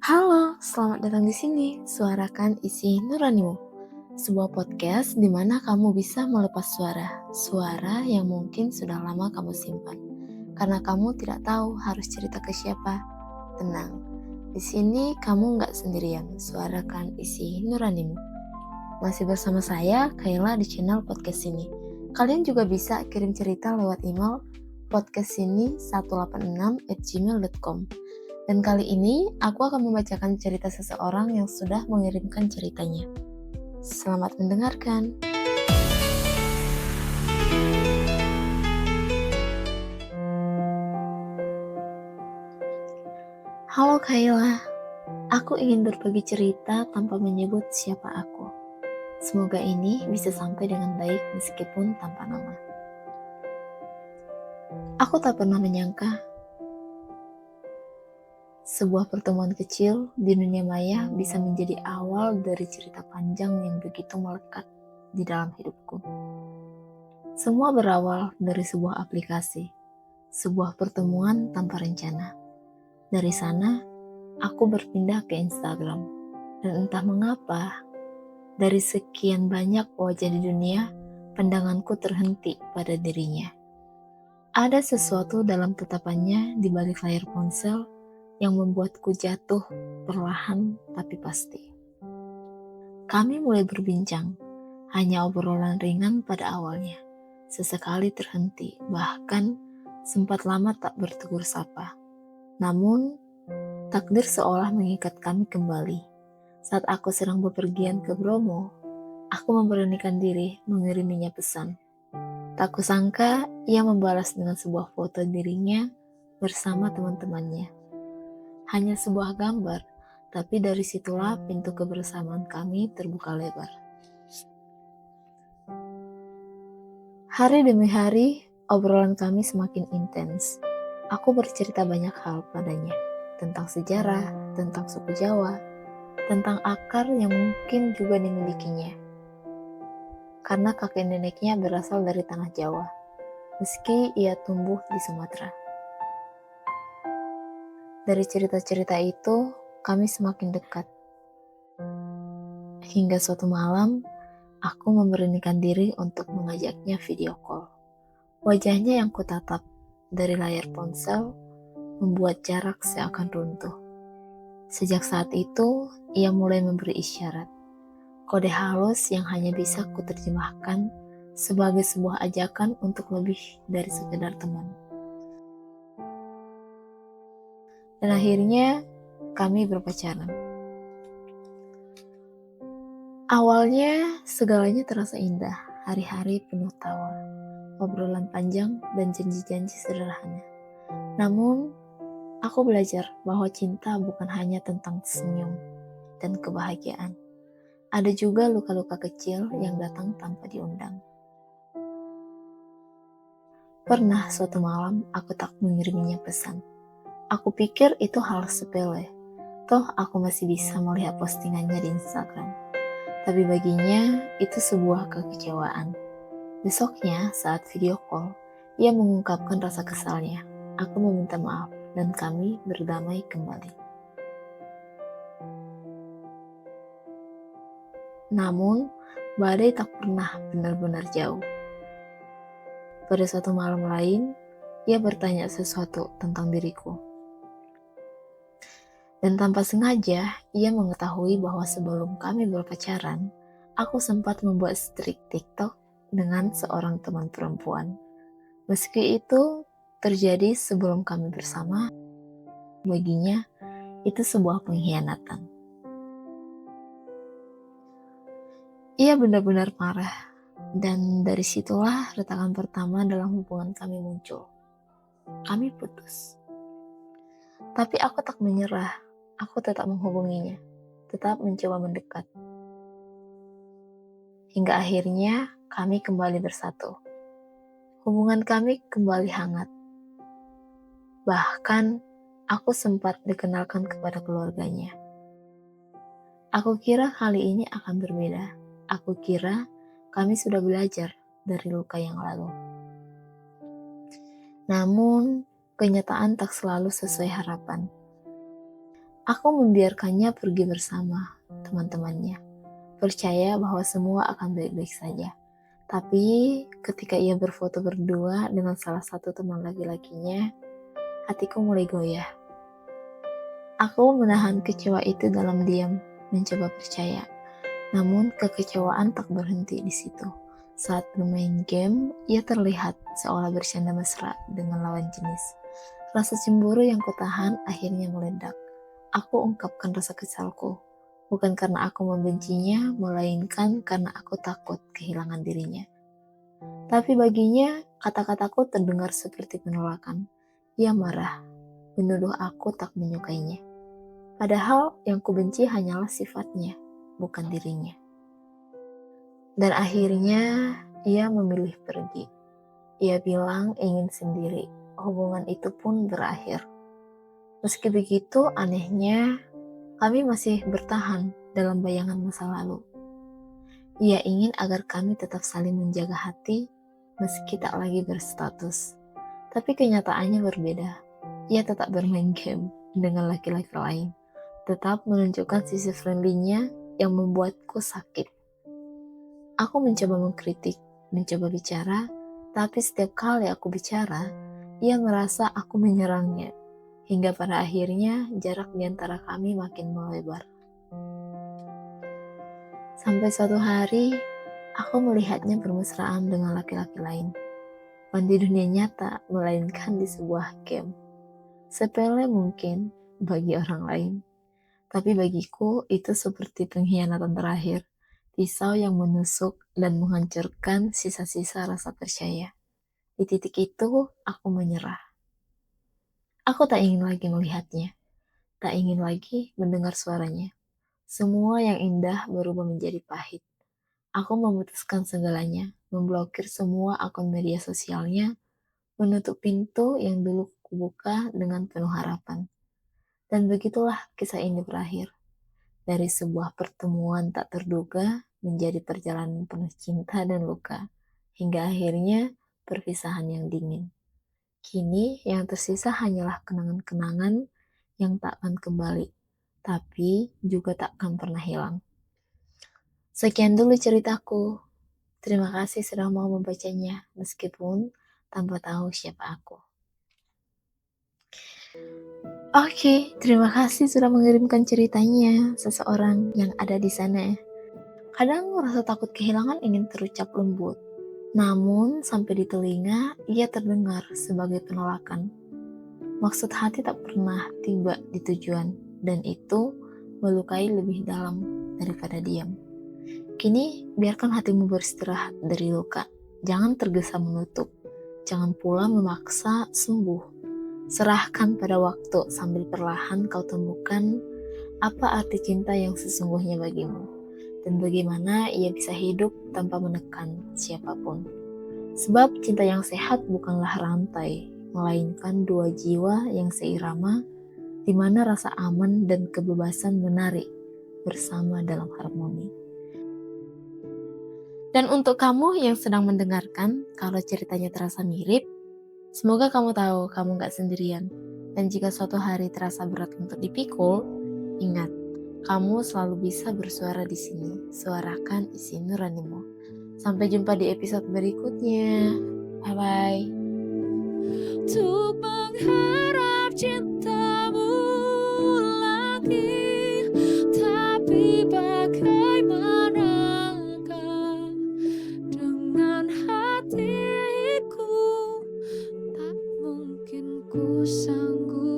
Halo, selamat datang di sini. Suarakan isi nuranimu. Sebuah podcast di mana kamu bisa melepas suara. Suara yang mungkin sudah lama kamu simpan. Karena kamu tidak tahu harus cerita ke siapa. Tenang, di sini kamu nggak sendirian. Suarakan isi nuranimu. Masih bersama saya, Kayla di channel podcast ini. Kalian juga bisa kirim cerita lewat email podcastsini186@gmail.com. Dan kali ini aku akan membacakan cerita seseorang yang sudah mengirimkan ceritanya. Selamat mendengarkan. Halo Kayla, aku ingin berbagi cerita tanpa menyebut siapa aku. Semoga ini bisa sampai dengan baik meskipun tanpa nama. Aku tak pernah menyangka sebuah pertemuan kecil di dunia maya bisa menjadi awal dari cerita panjang yang begitu melekat di dalam hidupku. Semua berawal dari sebuah aplikasi, sebuah pertemuan tanpa rencana. Dari sana, aku berpindah ke Instagram. Dan entah mengapa, dari sekian banyak wajah di dunia, pandanganku terhenti pada dirinya. Ada sesuatu dalam tatapannya di balik layar ponsel yang membuatku jatuh perlahan tapi pasti. Kami mulai berbincang, hanya obrolan ringan pada awalnya. Sesekali terhenti, bahkan sempat lama tak bertegur sapa. Namun, takdir seolah mengikat kami kembali. Saat aku sedang bepergian ke Bromo, aku memberanikan diri mengiriminya pesan. Tak kusangka ia membalas dengan sebuah foto dirinya bersama teman-temannya. Hanya sebuah gambar, tapi dari situlah pintu kebersamaan kami terbuka lebar. Hari demi hari, obrolan kami semakin intens. Aku bercerita banyak hal padanya, tentang sejarah, tentang suku Jawa, tentang akar yang mungkin juga dimilikinya. Karena kakek neneknya berasal dari tanah Jawa, meski ia tumbuh di Sumatera. Dari cerita-cerita itu, kami semakin dekat. Hingga suatu malam, aku memberanikan diri untuk mengajaknya video call. Wajahnya yang kutatap dari layar ponsel membuat jarak seakan runtuh. Sejak saat itu, ia mulai memberi isyarat. Kode halus yang hanya bisa kuterjemahkan sebagai sebuah ajakan untuk lebih dari sekedar teman. Dan akhirnya, kami berpacaran. Awalnya, segalanya terasa indah. Hari-hari penuh tawa, obrolan panjang, dan janji-janji sederhana. Namun, aku belajar bahwa cinta bukan hanya tentang senyum dan kebahagiaan. Ada juga luka-luka kecil yang datang tanpa diundang. Pernah suatu malam, aku tak mengiriminya pesan. Aku pikir itu hal sepele. Toh aku masih bisa melihat postingannya di Instagram. Tapi baginya, itu sebuah kekecewaan. Besoknya, saat video call, ia mengungkapkan rasa kesalnya. Aku meminta maaf, dan kami berdamai kembali. Namun, badai tak pernah benar-benar jauh. Pada suatu malam lain, ia bertanya sesuatu tentang diriku. Dan tanpa sengaja, ia mengetahui bahwa sebelum kami berpacaran, aku sempat membuat streak TikTok dengan seorang teman perempuan. Meski itu terjadi sebelum kami bersama, baginya itu sebuah pengkhianatan. Ia benar-benar marah, dan dari situlah retakan pertama dalam hubungan kami muncul. Kami putus. Tapi aku tak menyerah, aku tetap menghubunginya, tetap mencoba mendekat. Hingga akhirnya kami kembali bersatu. Hubungan kami kembali hangat. Bahkan aku sempat dikenalkan kepada keluarganya. Aku kira kali ini akan berbeda. Aku kira kami sudah belajar dari luka yang lalu. Namun, kenyataan tak selalu sesuai harapan. Aku membiarkannya pergi bersama teman-temannya, percaya bahwa semua akan baik-baik saja. Tapi ketika ia berfoto berdua dengan salah satu teman laki-lakinya, hatiku mulai goyah. Aku menahan kecewa itu dalam diam, mencoba percaya. Namun kekecewaan tak berhenti di situ. Saat bermain game, ia terlihat seolah bercanda mesra dengan lawan jenis. Rasa cemburu yang kutahan akhirnya meledak. Aku ungkapkan rasa kesalku. Bukan karena aku membencinya, melainkan karena aku takut kehilangan dirinya. Tapi baginya, kata-kataku terdengar seperti penolakan. Ia marah, menuduh aku tak menyukainya. Padahal yang kubenci hanyalah sifatnya, bukan dirinya. Dan akhirnya, ia memilih pergi. Ia bilang ingin sendiri. Hubungan itu pun berakhir. Meski begitu, anehnya, kami masih bertahan dalam bayangan masa lalu. Ia ingin agar kami tetap saling menjaga hati, meski tak lagi berstatus. Tapi kenyataannya berbeda. Ia tetap bermain game dengan laki-laki lain. Tetap menunjukkan sisi friendly-nya yang membuatku sakit. Aku mencoba mengkritik, mencoba bicara, tapi setiap kali aku bicara, ia merasa aku menyerangnya. Hingga pada akhirnya jarak di antara kami makin melebar. Sampai suatu hari, aku melihatnya bermesraan dengan laki-laki lain. Bukan di dunia nyata, melainkan di sebuah game. Sepele mungkin bagi orang lain. Tapi bagiku itu seperti pengkhianatan terakhir. Pisau yang menusuk dan menghancurkan sisa-sisa rasa percaya. Di titik itu, aku menyerah. Aku tak ingin lagi melihatnya. Tak ingin lagi mendengar suaranya. Semua yang indah berubah menjadi pahit. Aku memutuskan segalanya, memblokir semua akun media sosialnya, menutup pintu yang dulu kubuka dengan penuh harapan. Dan begitulah kisah ini berakhir. Dari sebuah pertemuan tak terduga menjadi perjalanan penuh cinta dan luka, hingga akhirnya perpisahan yang dingin. Kini yang tersisa hanyalah kenangan-kenangan yang tak akan kembali, tapi juga tak akan pernah hilang. Sekian dulu ceritaku. Terima kasih sudah mau membacanya, meskipun tanpa tahu siapa aku. Oke, terima kasih sudah mengirimkan ceritanya seseorang yang ada di sana. Kadang rasa takut kehilangan ingin terucap lembut, namun sampai di telinga ia terdengar sebagai penolakan. Maksud hati tak pernah tiba di tujuan, dan itu melukai lebih dalam daripada diam. Kini biarkan hatimu beristirahat dari luka, jangan tergesa menutup, jangan pula memaksa sembuh. Serahkan pada waktu sambil perlahan kau temukan apa arti cinta yang sesungguhnya bagimu dan bagaimana ia bisa hidup tanpa menekan siapapun. Sebab cinta yang sehat bukanlah rantai, melainkan dua jiwa yang seirama di mana rasa aman dan kebebasan menarik bersama dalam harmoni. Dan untuk kamu yang sedang mendengarkan, kalau ceritanya terasa mirip, semoga kamu tahu kamu gak sendirian. Dan jika suatu hari terasa berat untuk dipikul, ingat, kamu selalu bisa bersuara di sini. Suarakan isi nuranimu. Sampai jumpa di episode berikutnya. Bye-bye. Untuk mengharap cintamu lagi, tapi bagaimanakah dengan hatiku? Tak mungkin ku sanggup